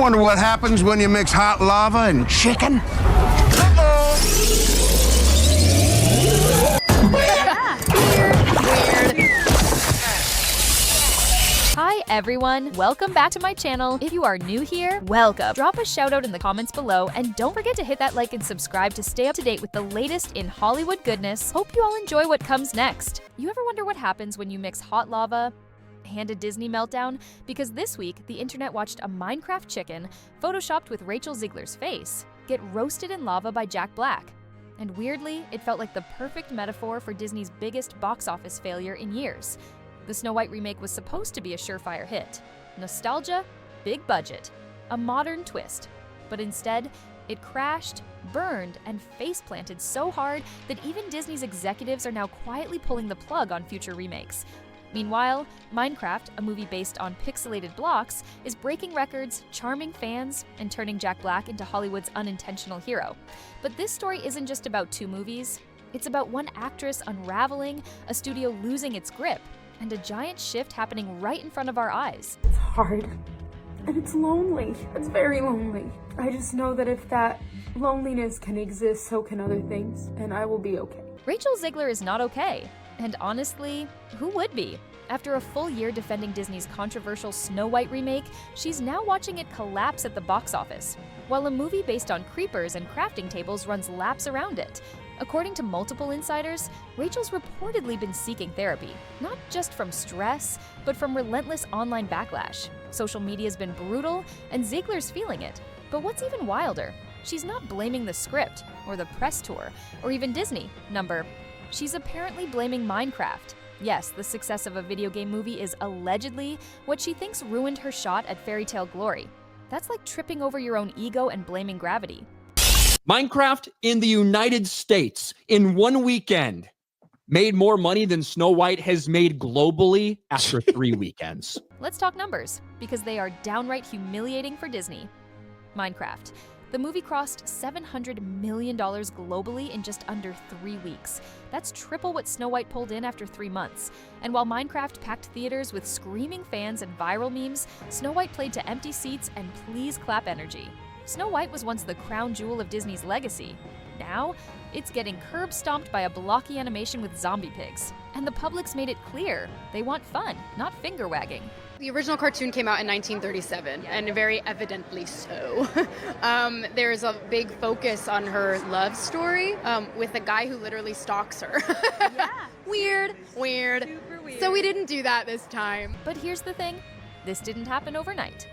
wonder what happens when you mix hot lava and chicken? Hi everyone, welcome back to my channel. If you are new here, welcome. Drop a shout out in the comments below and don't forget to hit that like and subscribe to stay up to date with the latest in Hollywood goodness. Hope you all enjoy what comes next. You ever wonder what happens when you mix hot lava and a Disney meltdown? Because this week, the internet watched a Minecraft chicken, photoshopped with Rachel Zegler's face, get roasted in lava by Jack Black. And weirdly, it felt like the perfect metaphor for Disney's biggest box office failure in years. The Snow White remake was supposed to be a surefire hit. Nostalgia, big budget, a modern twist. But instead, it crashed, burned, and face-planted so hard that even Disney's executives are now quietly pulling the plug on future remakes. Meanwhile, Minecraft, a movie based on pixelated blocks, is breaking records, charming fans, and turning Jack Black into Hollywood's unintentional hero. But this story isn't just about two movies. It's about one actress unraveling, a studio losing its grip, and a giant shift happening right in front of our eyes. It's hard, and it's lonely. It's very lonely. I just know that if that loneliness can exist, so can other things, and I will be okay. Rachel Zegler is not okay. And honestly, who would be? After a full year defending Disney's controversial Snow White remake, she's now watching it collapse at the box office, while a movie based on creepers and crafting tables runs laps around it. According to multiple insiders, Rachel's reportedly been seeking therapy, not just from stress, but from relentless online backlash. Social media's been brutal, and Zegler's feeling it. But what's even wilder, she's not blaming the script, or the press tour, or even Disney. She's apparently blaming Minecraft. Yes, the success of a video game movie is allegedly what she thinks ruined her shot at fairy tale glory. That's like tripping over your own ego and blaming gravity. Minecraft in the United States in one weekend made more money than Snow White has made globally after 3 weekends. Let's talk numbers, because they are downright humiliating for Disney. Minecraft. The movie crossed $700 million globally in just under 3 weeks. That's triple what Snow White pulled in after 3 months. And while Minecraft packed theaters with screaming fans and viral memes, Snow White played to empty seats and please clap energy. Snow White was once the crown jewel of Disney's legacy. Now, it's getting curb-stomped by a blocky animation with zombie pigs. And the public's made it clear, they want fun, not finger-wagging. The original cartoon came out in 1937, and very evidently so. There's a big focus on her love story with a guy who literally stalks her. Yeah. Weird. Super weird. So we didn't do that this time. But here's the thing, this didn't happen overnight.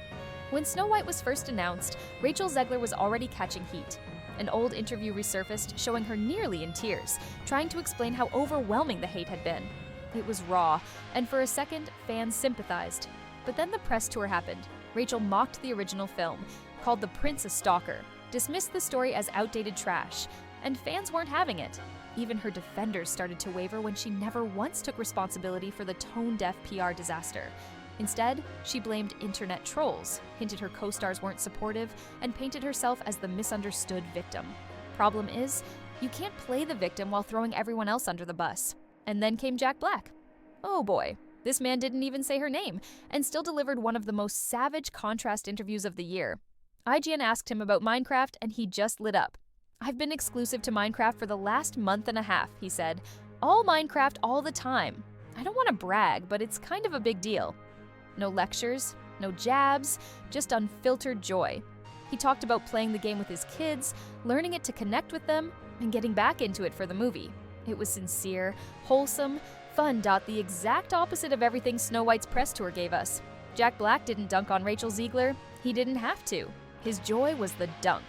When Snow White was first announced, Rachel Zegler was already catching heat. An old interview resurfaced showing her nearly in tears, trying to explain how overwhelming the hate had been. It was raw, and for a second, fans sympathized. But then the press tour happened. Rachel mocked the original film, called the prince a stalker, dismissed the story as outdated trash, and fans weren't having it. Even her defenders started to waver when she never once took responsibility for the tone-deaf PR disaster. Instead, she blamed internet trolls, hinted her co-stars weren't supportive, and painted herself as the misunderstood victim. Problem is, you can't play the victim while throwing everyone else under the bus. And then came Jack Black. Oh boy, this man didn't even say her name, and still delivered one of the most savage contrast interviews of the year. IGN asked him about Minecraft, and he just lit up. "I've been exclusive to Minecraft for the last month and a half," he said. "All Minecraft all the time. I don't want to brag, but it's kind of a big deal." No lectures, no jabs, just unfiltered joy. He talked about playing the game with his kids, learning it to connect with them, and getting back into it for the movie. It was sincere, wholesome, fun. The exact opposite of everything Snow White's press tour gave us. Jack Black didn't dunk on Rachel Zegler. He didn't have to. His joy was the dunk.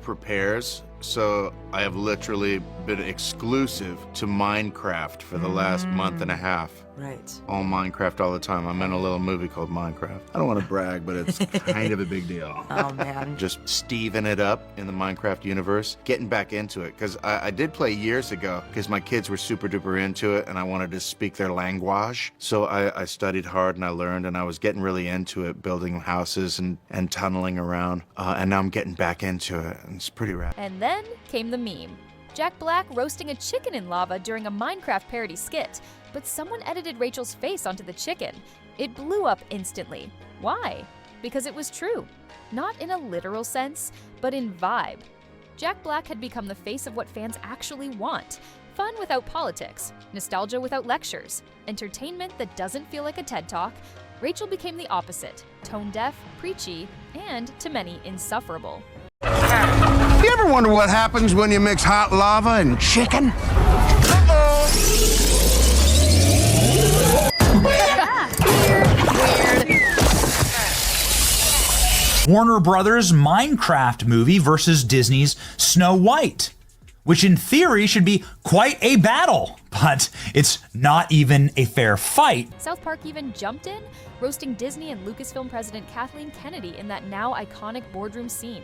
Prepares, so I have literally been exclusive to Minecraft for the last month and a half. Right. All Minecraft all the time. I'm in a little movie called Minecraft. I don't want to brag, but it's kind of a big deal. Oh, man. Just Steven it up in the Minecraft universe, getting back into it. Because I did play years ago, because my kids were super duper into it, and I wanted to speak their language. So I studied hard, and I learned, and I was getting really into it, building houses and tunneling around. And now I'm getting back into it, and it's pretty rad. And then came the meme. Jack Black roasting a chicken in lava during a Minecraft parody skit, but someone edited Rachel's face onto the chicken. It blew up instantly. Why? because it was true. Not in a literal sense, but in vibe. Jack Black had become the face of what fans actually want. Fun without politics, nostalgia without lectures, entertainment that doesn't feel like a TED Talk. Rachel became the opposite, tone-deaf, preachy, and, to many, insufferable. You ever wonder what happens when you mix hot lava and chicken? Warner Brothers' Minecraft movie versus Disney's Snow White, which in theory should be quite a battle, but it's not even a fair fight. South Park even jumped in, roasting Disney and Lucasfilm president Kathleen Kennedy in that now iconic boardroom scene.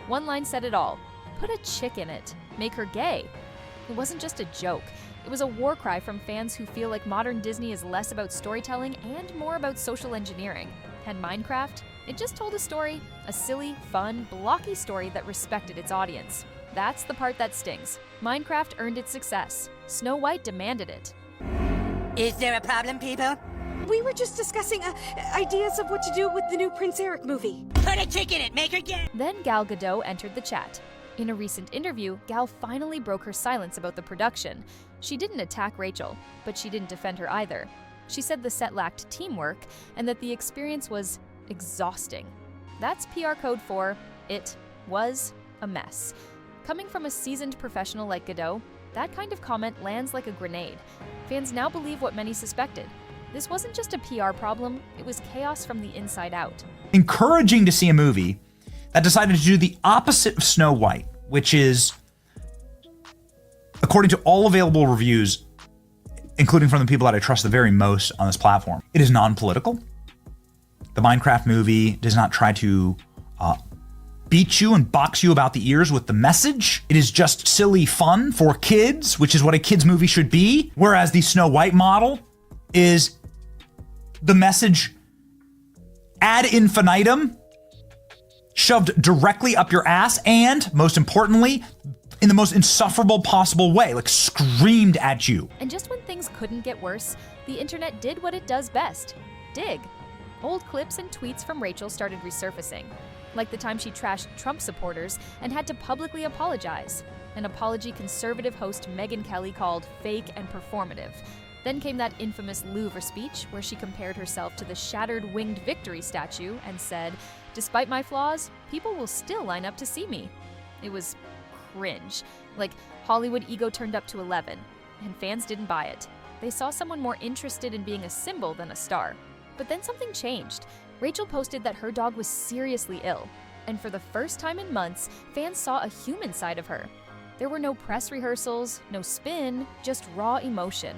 One line said it all: put a chick in it, make her gay. It wasn't just a joke. It was a war cry from fans who feel like modern Disney is less about storytelling and more about social engineering. And Minecraft? It just told a story, a silly, fun, blocky story that respected its audience. That's the part that stings. Minecraft earned its success. Snow White demanded it. Is there a problem, people? We were just discussing ideas of what to do with the new Prince Eric movie. Put a chick in it, make her gay. Then Gal Gadot entered the chat. In a recent interview, Gal finally broke her silence about the production. She didn't attack Rachel, but she didn't defend her either. She said the set lacked teamwork and that the experience was exhausting. That's PR code for it was a mess. Coming from a seasoned professional like Gadot, that kind of comment lands like a grenade. Fans now believe what many suspected. This wasn't just a PR problem, it was chaos from the inside out. Encouraging to see a movie that decided to do the opposite of Snow White, which is, according to all available reviews, including from the people that I trust the very most on this platform, it is non-political. The Minecraft movie does not try to beat you and box you about the ears with the message. It is just silly fun for kids, which is what a kids movie should be. Whereas the Snow White model is the message ad infinitum, shoved directly up your ass, and most importantly, in the most insufferable possible way, like screamed at you. And just when things couldn't get worse, the internet did what it does best: dig. Old clips and tweets from Rachel started resurfacing, like the time she trashed Trump supporters and had to publicly apologize, an apology conservative host Megyn Kelly called fake and performative. Then came that infamous Louvre speech where she compared herself to the shattered winged victory statue and said, "Despite my flaws, people will still line up to see me." It was cringe, like Hollywood ego turned up to 11, and fans didn't buy it. They saw someone more interested in being a symbol than a star. But then something changed. Rachel posted that her dog was seriously ill, and for the first time in months, fans saw a human side of her. There were no press rehearsals, no spin, just raw emotion.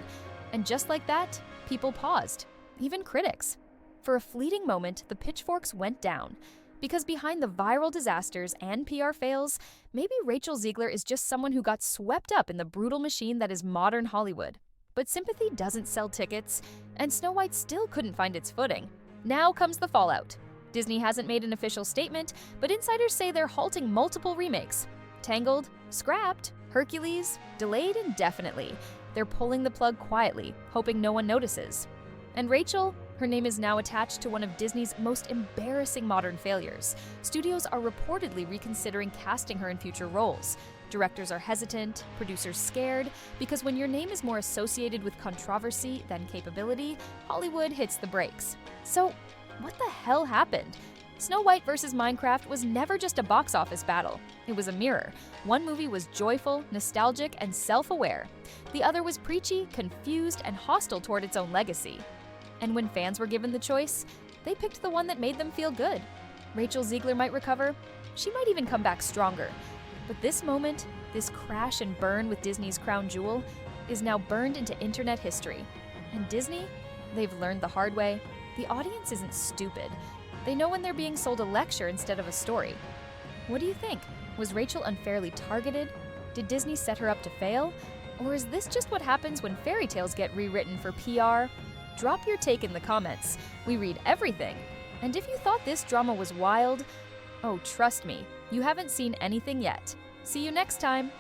And just like that, people paused, even critics. For a fleeting moment, the pitchforks went down. Because behind the viral disasters and PR fails, maybe Rachel Zegler is just someone who got swept up in the brutal machine that is modern Hollywood. But sympathy doesn't sell tickets, and Snow White still couldn't find its footing. Now comes the fallout. Disney hasn't made an official statement, but insiders say they're halting multiple remakes. Tangled, scrapped, Hercules, delayed indefinitely. They're pulling the plug quietly, hoping no one notices. And Rachel? Her name is now attached to one of Disney's most embarrassing modern failures. Studios are reportedly reconsidering casting her in future roles. Directors are hesitant, producers scared, because when your name is more associated with controversy than capability, Hollywood hits the brakes. So, what the hell happened? Snow White versus Minecraft was never just a box office battle. It was a mirror. One movie was joyful, nostalgic, and self-aware. The other was preachy, confused, and hostile toward its own legacy. And when fans were given the choice, they picked the one that made them feel good. Rachel Zegler might recover. She might even come back stronger. But this moment, this crash and burn with Disney's crown jewel, is now burned into internet history. And Disney? They've learned the hard way. The audience isn't stupid. They know when they're being sold a lecture instead of a story. What do you think? Was Rachel unfairly targeted? Did Disney set her up to fail? Or is this just what happens when fairy tales get rewritten for PR? Drop your take in the comments. We read everything. And if you thought this drama was wild, oh, trust me, you haven't seen anything yet. See you next time.